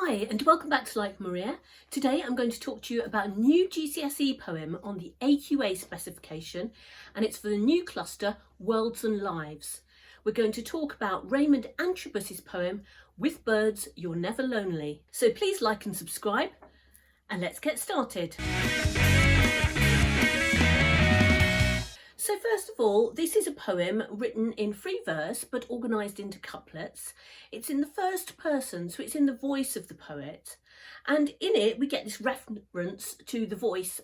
Hi and welcome back to Like Maria. Today I'm going to talk to you about a new GCSE poem on the AQA specification, and it's for the new cluster Worlds and Lives. We're going to talk about Raymond Antrobus's poem With Birds You're Never Lonely. So please like and subscribe and let's get started. So first of all, this is a poem written in free verse but organised into couplets. It's in the first person, so it's in the voice of the poet. And in it we get this reference to the voice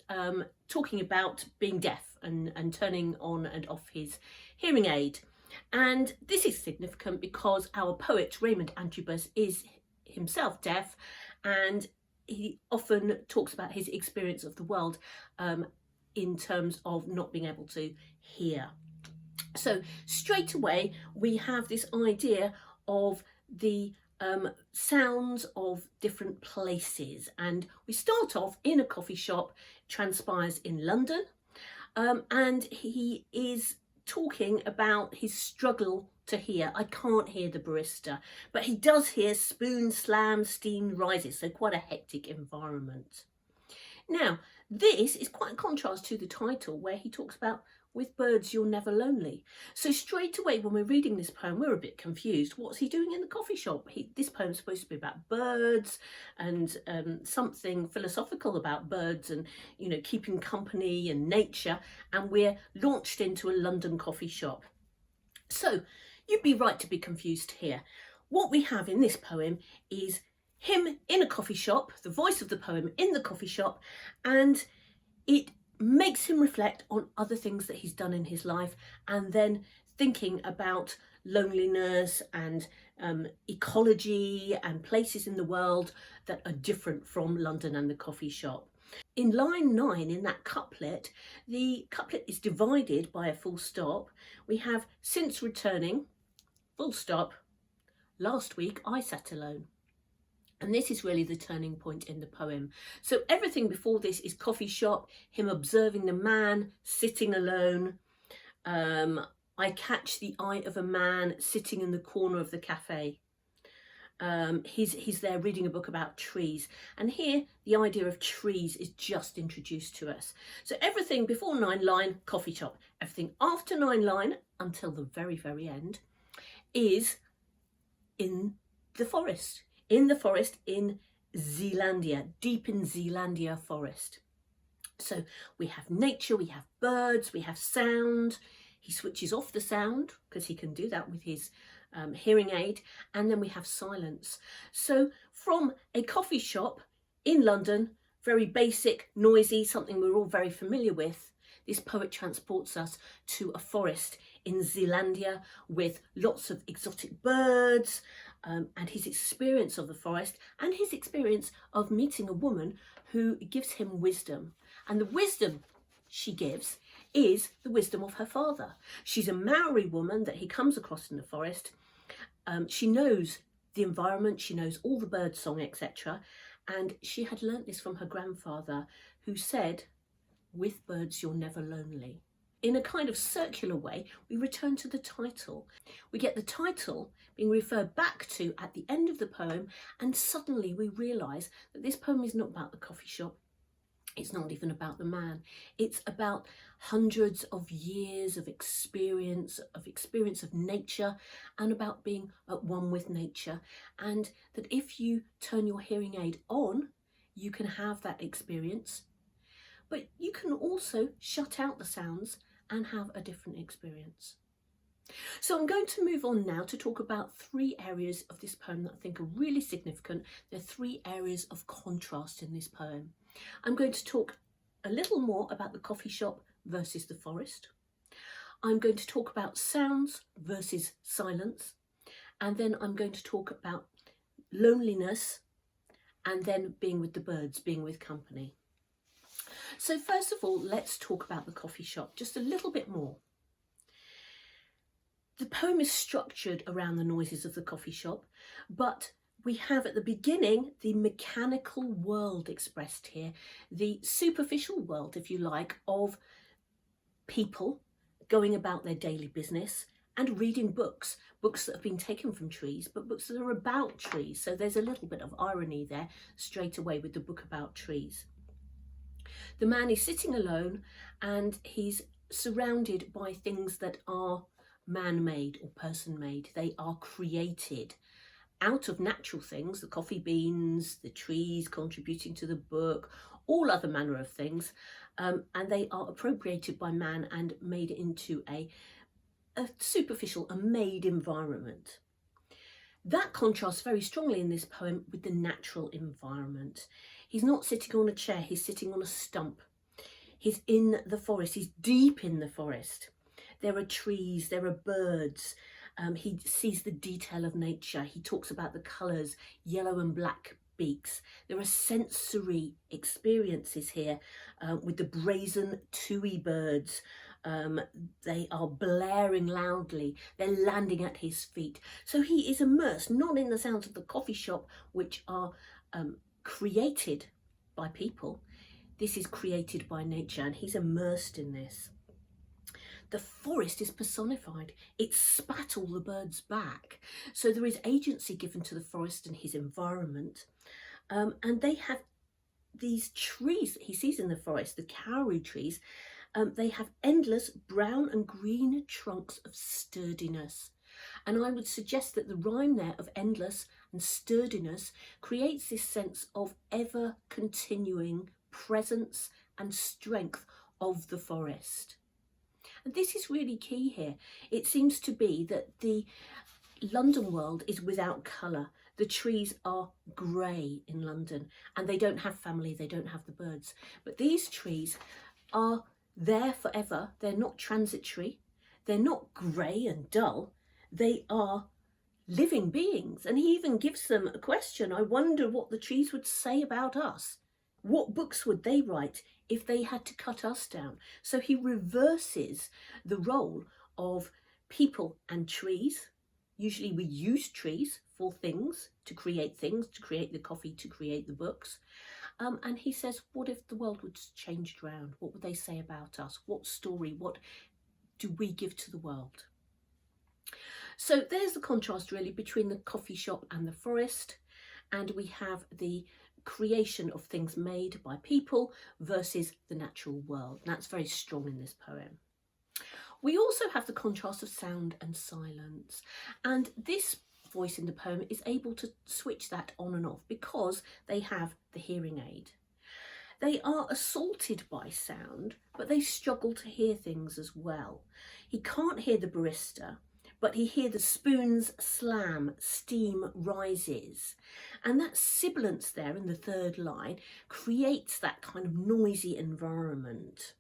talking about being deaf and turning on and off his hearing aid. And this is significant because our poet Raymond Antrobus is himself deaf, and he often talks about his experience of the world in terms of not being able to hear. So straight away we have this idea of the sounds of different places, and we start off in a coffee shop, transpires in London, and he is talking about his struggle to hear. I can't hear the barista, but he does hear spoon slam, steam rises, so quite a hectic environment. Now, this is quite a contrast to the title where he talks about with birds you're never lonely. So straight away when we're reading this poem, we're a bit confused. What's he doing in the coffee shop? This poem's supposed to be about birds and something philosophical about birds and, you know, keeping company and nature, and we're launched into a London coffee shop. So you'd be right to be confused here. What we have in this poem is him in a coffee shop, the voice of the poem in the coffee shop, and it makes him reflect on other things that he's done in his life, and then thinking about loneliness and ecology and places in the world that are different from London and the coffee shop. In line 9, in that couplet, the couplet is divided by a full stop. We have since returning, full stop, last week I sat alone. And this is really the turning point in the poem. So everything before this is coffee shop, him observing the man sitting alone. I catch the eye of a man sitting in the corner of the cafe. He's there reading a book about trees. And here the idea of trees is just introduced to us. So everything before 9 line, coffee shop. Everything after 9 line until the very, very end is in the forest. In the forest in Zealandia, deep in Zealandia forest. So we have nature, we have birds, we have sound. He switches off the sound because he can do that with his hearing aid, and then we have silence. So from a coffee shop in London, very basic, noisy, something we're all very familiar with, this poet transports us to a forest in Zealandia with lots of exotic birds, and his experience of the forest and his experience of meeting a woman who gives him wisdom. And the wisdom she gives is the wisdom of her father. She's a Maori woman that he comes across in the forest. She knows the environment, she knows all the bird song, etc. And she had learnt this from her grandfather, who said, with birds you're never lonely. In a kind of circular way, we return to the title. We get the title being referred back to at the end of the poem, and suddenly we realise that this poem is not about the coffee shop. It's not even about the man. It's about hundreds of years of experience of nature, and about being at one with nature. And that if you turn your hearing aid on, you can have that experience. But you can also shut out the sounds and have a different experience. So I'm going to move on now to talk about 3 areas of this poem that I think are really significant. There are 3 areas of contrast in this poem. I'm going to talk a little more about the coffee shop versus the forest. I'm going to talk about sounds versus silence. And then I'm going to talk about loneliness, and then being with the birds, being with company. So first of all, let's talk about the coffee shop just a little bit more. The poem is structured around the noises of the coffee shop, but we have at the beginning the mechanical world expressed here, the superficial world, if you like, of people going about their daily business and reading books that have been taken from trees, but books that are about trees. So there's a little bit of irony there straight away with the book about trees. The man is sitting alone and he's surrounded by things that are man-made or person-made. They are created out of natural things, the coffee beans, the trees contributing to the book, all other manner of things, and they are appropriated by man and made into a superficial, a made environment. That contrasts very strongly in this poem with the natural environment. He's not sitting on a chair, he's sitting on a stump. He's in the forest, he's deep in the forest. There are trees, there are birds. He sees the detail of nature. He talks about the colours, yellow and black beaks. There are sensory experiences here with the brazen tui birds. They are blaring loudly. They're landing at his feet. So he is immersed, not in the sounds of the coffee shop, which are created by people. This is created by nature, and he's immersed in this. The forest is personified. It spat all the birds back. So there is agency given to the forest and his environment. And they have these trees that he sees in the forest, the kauri trees. They have endless brown and green trunks of sturdiness. And I would suggest that the rhyme there of endless and sturdiness creates this sense of ever continuing presence and strength of the forest. And this is really key here. It seems to be that the London world is without colour. The trees are grey in London and they don't have family, they don't have the birds. But these trees are there forever. They're not transitory. They're not grey and dull. They are living beings. And he even gives them a question. I wonder what the trees would say about us. What books would they write if they had to cut us down? So he reverses the role of people and trees. Usually we use trees for things, to create the coffee, to create the books. And he says, what if the world was changed around? What would they say about us? What story, what do we give to the world? So there's the contrast really between the coffee shop and the forest. And we have the creation of things made by people versus the natural world. And that's very strong in this poem. We also have the contrast of sound and silence. And this voice in the poem is able to switch that on and off because they have the hearing aid. They are assaulted by sound, but they struggle to hear things as well. He can't hear the barista, but he hears the spoons slam, steam rises. And that sibilance there in the third line creates that kind of noisy environment.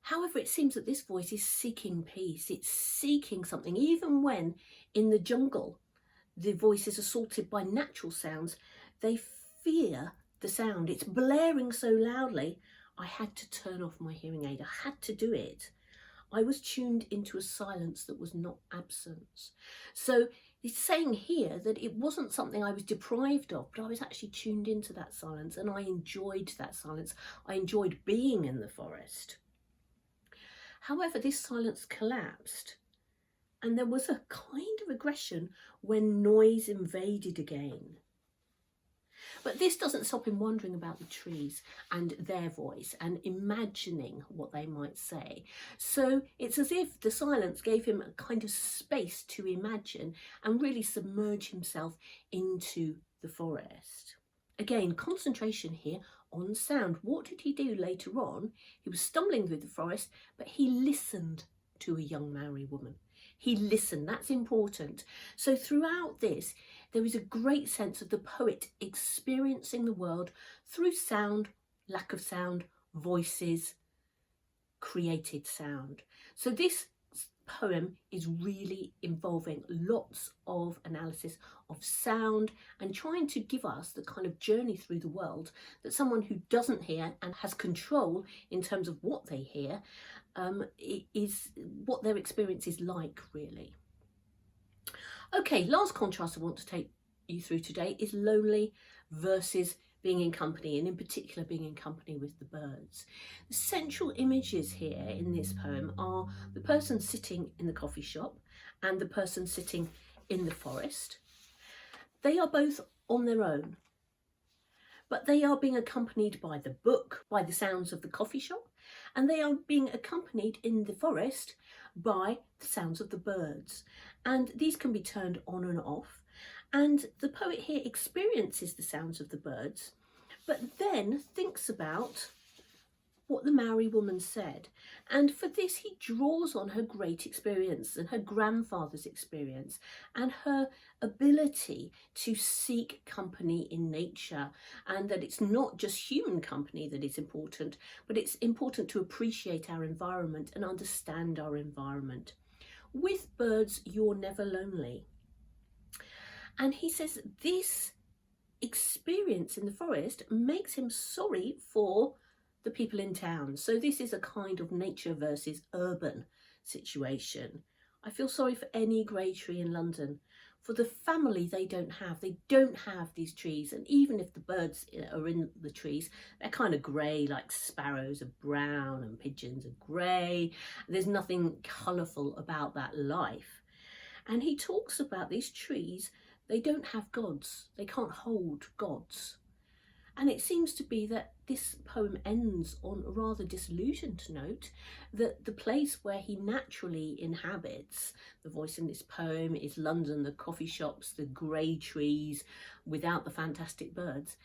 However, it seems that this voice is seeking peace. It's seeking something. Even when in the jungle, the voice is assaulted by natural sounds, they fear the sound. It's blaring so loudly, I had to turn off my hearing aid. I had to do it. I was tuned into a silence that was not absence. So it's saying here that it wasn't something I was deprived of, but I was actually tuned into that silence and I enjoyed that silence. I enjoyed being in the forest. However, this silence collapsed and there was a kind of aggression when noise invaded again. But this doesn't stop him wondering about the trees and their voice and imagining what they might say. So it's as if the silence gave him a kind of space to imagine and really submerge himself into the forest. Again, concentration here on sound. What did he do later on? He was stumbling through the forest, but he listened to a young Maori woman. He listened, that's important. So throughout this, there is a great sense of the poet experiencing the world through sound, lack of sound, voices, created sound. So this poem is really involving lots of analysis of sound and trying to give us the kind of journey through the world that someone who doesn't hear and has control in terms of what they hear is what their experience is like, really. Okay, last contrast I want to take you through today is lonely versus being in company, and in particular being in company with the birds. The central images here in this poem are the person sitting in the coffee shop and the person sitting in the forest. They are both on their own, but they are being accompanied by the book, by the sounds of the coffee shop, and they are being accompanied in the forest by the sounds of the birds. And these can be turned on and off. And the poet here experiences the sounds of the birds, but then thinks about what the Maori woman said. And for this, he draws on her great experience and her grandfather's experience and her ability to seek company in nature, and that it's not just human company that is important, but it's important to appreciate our environment and understand our environment. With birds, you're never lonely. And he says this experience in the forest makes him sorry for the people in town. So this is a kind of nature versus urban situation. I feel sorry for any grey tree in London, for the family they don't have. They don't have these trees, and even if the birds are in the trees, they're kind of grey, like sparrows are brown and pigeons are grey. There's nothing colourful about that life. And he talks about these trees, they don't have gods, they can't hold gods. And it seems to be that this poem ends on a rather disillusioned note, that the place where he naturally inhabits, the voice in this poem is London, the coffee shops, the grey trees without the fantastic birds,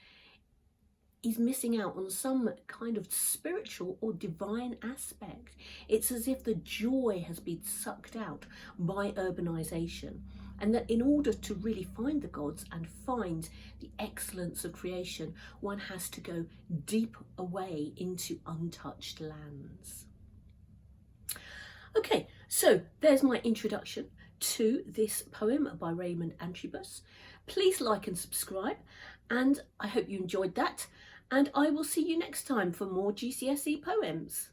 he's missing out on some kind of spiritual or divine aspect. It's as if the joy has been sucked out by urbanisation, and that in order to really find the gods and find the excellence of creation, one has to go deep away into untouched lands. Okay, so there's my introduction to this poem by Raymond Antrobus. Please like and subscribe, and I hope you enjoyed that, and I will see you next time for more GCSE poems.